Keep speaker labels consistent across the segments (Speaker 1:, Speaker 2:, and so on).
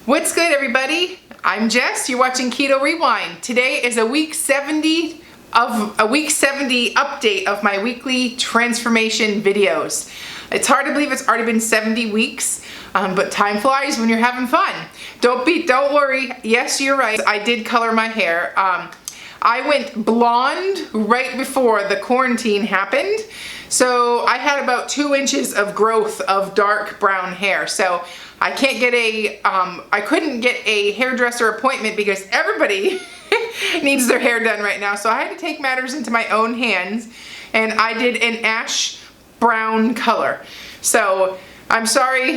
Speaker 1: What's good, everybody? I'm Jess. You're watching Keto Rewind. Today is a week 70 update of my weekly transformation videos. It's hard to believe it's already been 70 weeks, but time flies when you're having fun. Don't worry. Yes, you're right. I did color my hair. I went blonde right before the quarantine happened. So I had about 2 inches of growth of dark brown hair. So I couldn't get a hairdresser appointment because everybody needs their hair done right now. So I had to take matters into my own hands, and I did an ash brown color. So I'm sorry,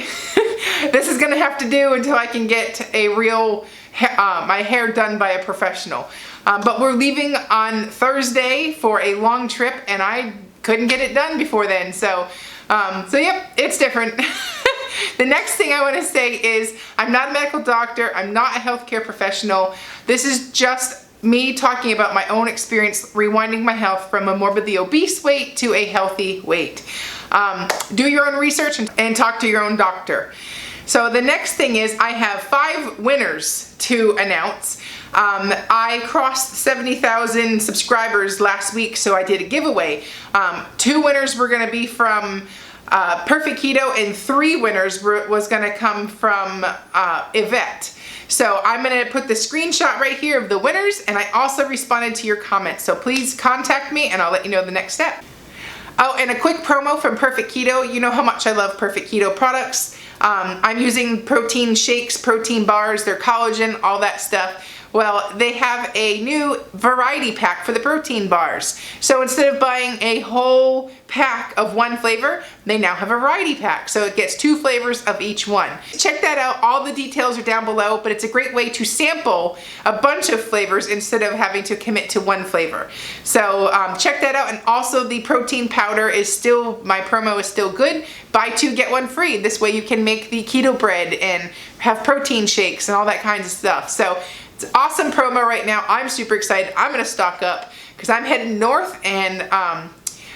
Speaker 1: this is gonna have to do until I can get a real, my hair done by a professional. But we're leaving on Thursday for a long trip, and I couldn't get it done before then. So yep, it's different. The next thing I want to say is I'm not a medical doctor. I'm not a healthcare professional. This is just me talking about my own experience rewinding my health from a morbidly obese weight to a healthy weight. Do your own research and talk to your own doctor. So the next thing is I have 5 winners to announce. I crossed 70,000 subscribers last week, so I did a giveaway. 2 winners were going to be from Perfect Keto, and 3 winners was going to come from Yvette. So I'm going to put the screenshot right here of the winners, and I also responded to your comments. So please contact me and I'll let you know the next step. Oh, and a quick promo from Perfect Keto. You know how much I love Perfect Keto products. I'm using protein shakes, protein bars, their collagen, all that stuff. Well, they have a new variety pack for the protein bars. So instead of buying a whole pack of one flavor, they now have a variety pack. So it gets 2 flavors of each one. Check that out. All the details are down below, but it's a great way to sample a bunch of flavors instead of having to commit to one flavor. So check that out. And also the protein powder is still, my promo is still good. Buy 2, get 1 free. This way you can make the keto bread and have protein shakes and all that kinds of stuff. So it's an awesome promo right now. I'm super excited. I'm gonna stock up because I'm heading north, and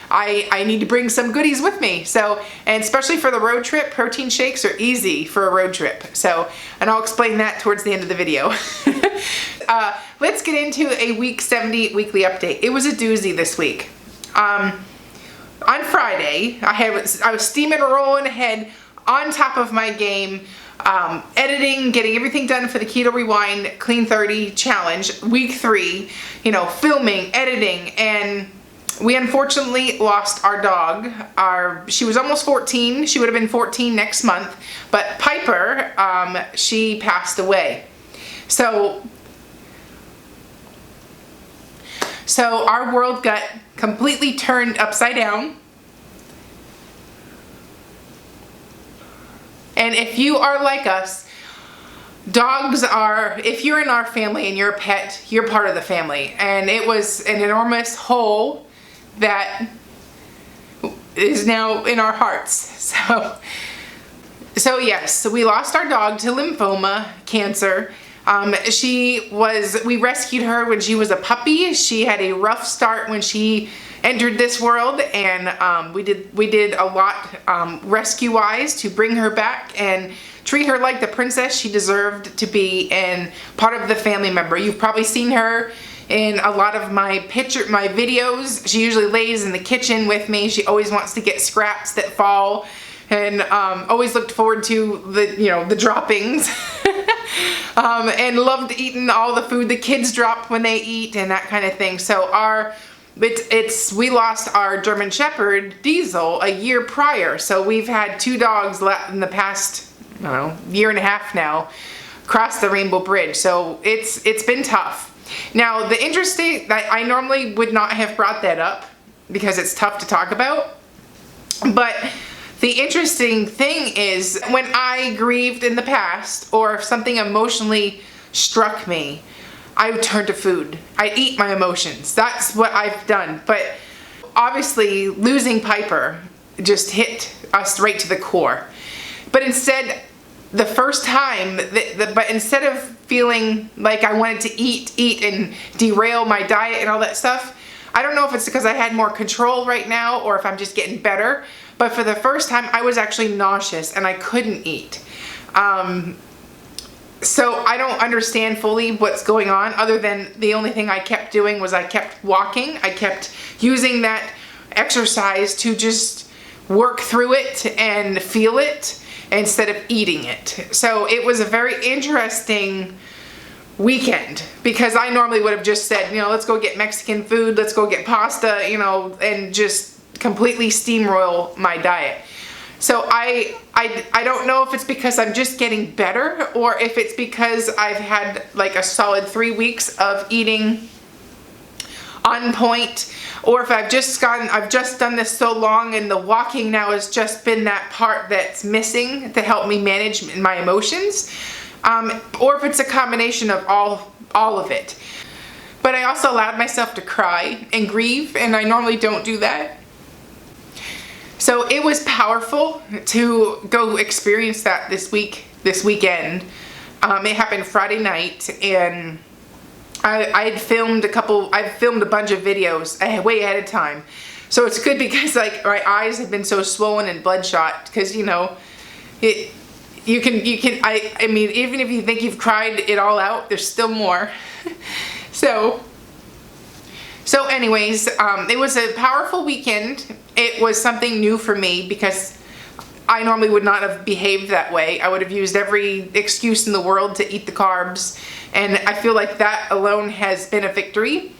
Speaker 1: I need to bring some goodies with me. So, and especially for the road trip, protein shakes are easy for a road trip. So, and I'll explain that towards the end of the video. Let's get into a week 70 weekly update. It was a doozy this week. On Friday, I was steaming and rolling ahead on top of my game. Editing, getting everything done for the Keto Rewind Clean 30 challenge, week 3, you know, filming, editing, and we unfortunately lost our dog. She was almost 14. She would have been 14 next month, but Piper, she passed away. So our world got completely turned upside down. And if you are like us, dogs are, if you're in our family and you're a pet, you're part of the family. And it was an enormous hole that is now in our hearts. So yes, we lost our dog to lymphoma, cancer. We rescued her when she was a puppy. She had a rough start when she entered this world, and we did a lot rescue-wise to bring her back and treat her like the princess she deserved to be and part of the family member. You've probably seen her in a lot of my videos. She usually lays in the kitchen with me. She always wants to get scraps that fall, and always looked forward to the droppings. And loved eating all the food the kids drop when they eat and that kind of thing. So we lost our German Shepherd, Diesel, a year prior. So we've had 2 dogs in the past, I don't know, year and a half now, cross the Rainbow Bridge. So it's been tough. Now, the interesting, I normally would not have brought that up because it's tough to talk about, but the interesting thing is when I grieved in the past, or if something emotionally struck me, I would turn to food. I'd eat my emotions. That's what I've done. But obviously losing Piper just hit us right to the core. But instead, the first time, but instead of feeling like I wanted to eat and derail my diet and all that stuff, I don't know if it's because I had more control right now or if I'm just getting better, but for the first time I was actually nauseous and I couldn't eat. So I don't understand fully what's going on, other than the only thing I kept doing was I kept walking. I kept using that exercise to just work through it and feel it instead of eating it. So it was a very interesting weekend, because I normally would have just said, you know, let's go get Mexican food, let's go get pasta, you know, and just completely steamroll my diet. So I don't know if it's because I'm just getting better, or if it's because I've had like a solid 3 weeks of eating on point, or if I've just done this so long, and the walking now has just been that part that's missing to help me manage my emotions, or if it's a combination of all of it. But I also allowed myself to cry and grieve, and I normally don't do that. So it was powerful to go experience that this weekend. It happened Friday night, and I've filmed a bunch of videos way ahead of time. So it's good, because like my eyes have been so swollen and bloodshot, because you know, I mean, even if you think you've cried it all out, there's still more. So anyways, it was a powerful weekend. It was something new for me, because I normally would not have behaved that way. I would have used every excuse in the world to eat the carbs. And I feel like that alone has been a victory,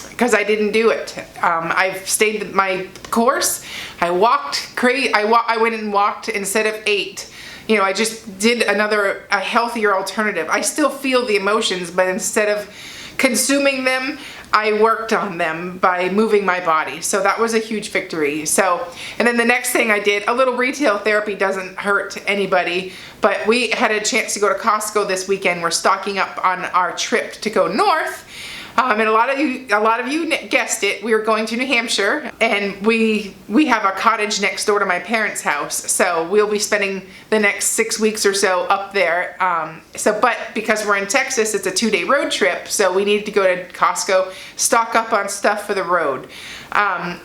Speaker 1: because I didn't do it. I've stayed my course. I went and walked instead of ate. You know, I just did a healthier alternative. I still feel the emotions, but instead of consuming them, I worked on them by moving my body. So that was a huge victory. So, and then the next thing I did, a little retail therapy doesn't hurt anybody, but we had a chance to go to Costco this weekend. We're stocking up on our trip to go north. And a lot of you guessed it, we were going to New Hampshire, and we have a cottage next door to my parents' house, so we'll be spending the next 6 weeks or so up there. But because we're in Texas, it's a 2-day road trip, so we needed to go to Costco, stock up on stuff for the road.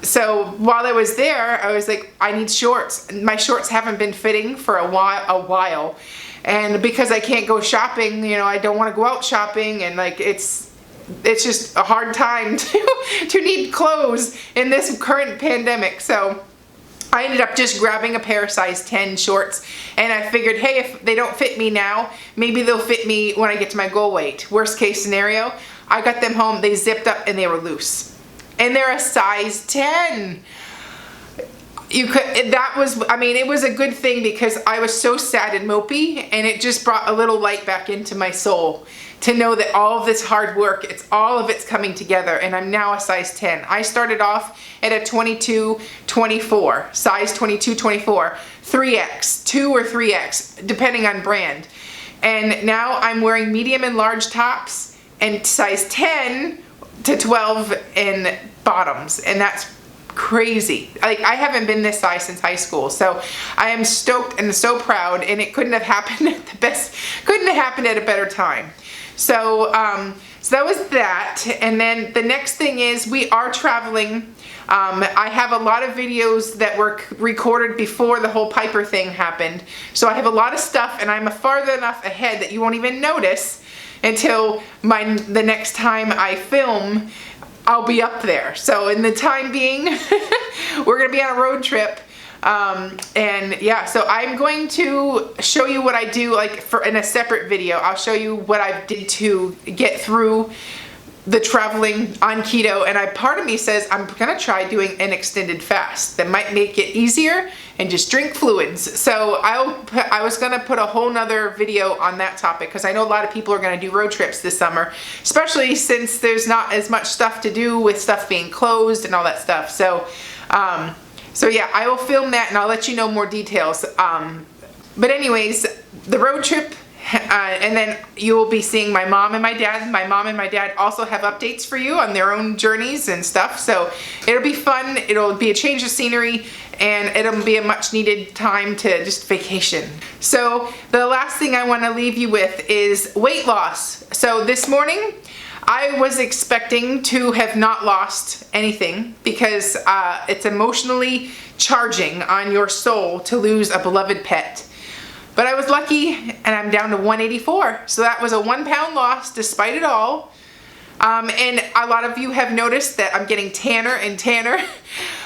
Speaker 1: So while I was there, I was like, I need shorts. My shorts haven't been fitting for a while, and because I can't go shopping, you know, I don't want to go out shopping, and like it's just a hard time to need clothes in this current pandemic. So I ended up just grabbing a pair of size 10 shorts, and I figured, hey, if they don't fit me now, maybe they'll fit me when I get to my goal weight. Worst case scenario, I got them home, they zipped up and they were loose. And they're a size 10. It was a good thing, because I was so sad and mopey, and it just brought a little light back into my soul to know that all of this hard work, all of it's coming together, and I'm now a size 10. I started off at a 22-24, size 22-24, 3X, 2 or 3X, depending on brand. And now I'm wearing medium and large tops and size 10 to 12 in bottoms, and that's crazy. Like, I haven't been this size since high school, so I am stoked and so proud, and it couldn't have happened at a better time. So that was that. And then the next thing is, we are traveling. I have a lot of videos that were recorded before the whole Piper thing happened. So I have a lot of stuff, and I'm farther enough ahead that you won't even notice until the next time I film. I'll be up there. So in the time being, we're gonna be on a road trip. And yeah, so I'm going to show you what I do, like in a separate video. I'll show you what I did to get through the traveling on keto, and part of me says I'm gonna try doing an extended fast that might make it easier, and just drink fluids. So I was gonna put a whole nother video on that topic, because I know a lot of people are gonna do road trips this summer, especially since there's not as much stuff to do with stuff being closed and all that stuff. So yeah, I will film that, and I'll let you know more details. But anyways, the road trip, and then you will be seeing my mom and my dad. My mom and my dad also have updates for you on their own journeys and stuff. So it'll be fun. It'll be a change of scenery, and it'll be a much needed time to just vacation. So the last thing I want to leave you with is weight loss. So this morning, I was expecting to have not lost anything, because it's emotionally charging on your soul to lose a beloved pet. But I was lucky and I'm down to 184. So that was a 1 pound loss despite it all. And a lot of you have noticed that I'm getting tanner and tanner.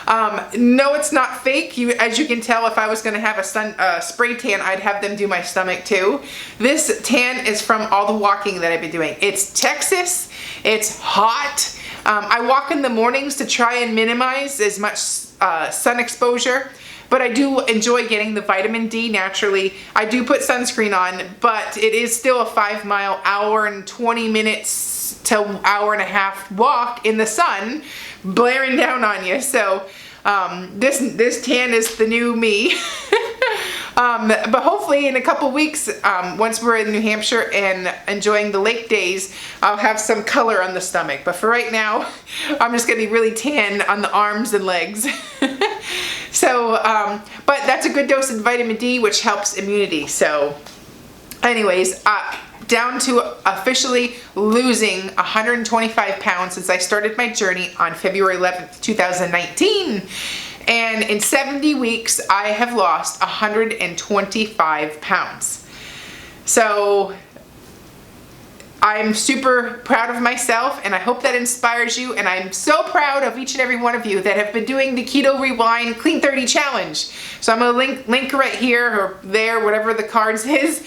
Speaker 1: No, it's not fake. As you can tell, if I was gonna have a spray tan, I'd have them do my stomach too. This tan is from all the walking that I've been doing. It's Texas, it's hot. I walk in the mornings to try and minimize as much sun exposure. But I do enjoy getting the vitamin D naturally. I do put sunscreen on, but it is still a 5 mile, hour and 20 minutes to hour and a half walk in the sun, blaring down on you. So this tan is the new me. But hopefully in a couple weeks, once we're in New Hampshire and enjoying the lake days, I'll have some color on the stomach. But for right now, I'm just gonna be really tan on the arms and legs. So, but that's a good dose of vitamin D, which helps immunity. So anyways, down to officially losing 125 pounds since I started my journey on February 11th, 2019. And in 70 weeks, I have lost 125 pounds. So I'm super proud of myself, and I hope that inspires you. And I'm so proud of each and every one of you that have been doing the Keto Rewind Clean 30 Challenge. So I'm gonna link right here or there, whatever the cards is.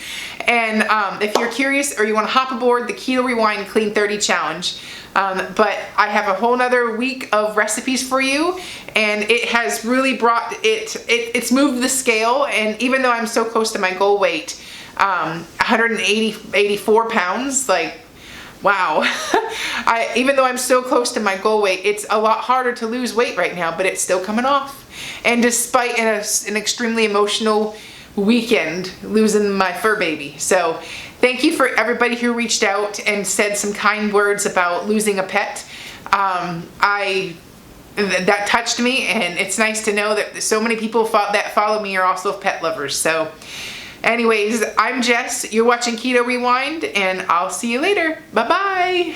Speaker 1: And if you're curious or you wanna hop aboard the Keto Rewind Clean 30 Challenge, but I have a whole nother week of recipes for you, and it has really brought it's moved the scale. And even though I'm so close to my goal weight, 184 pounds, like, wow. Even though I'm so close to my goal weight, it's a lot harder to lose weight right now, but it's still coming off. And despite an extremely emotional weekend losing my fur baby. So thank you for everybody who reached out and said some kind words about losing a pet. That touched me, and it's nice to know that so many people that follow me are also pet lovers. So anyways, I'm Jess, you're watching Keto Rewind, and I'll see you later. Bye-bye.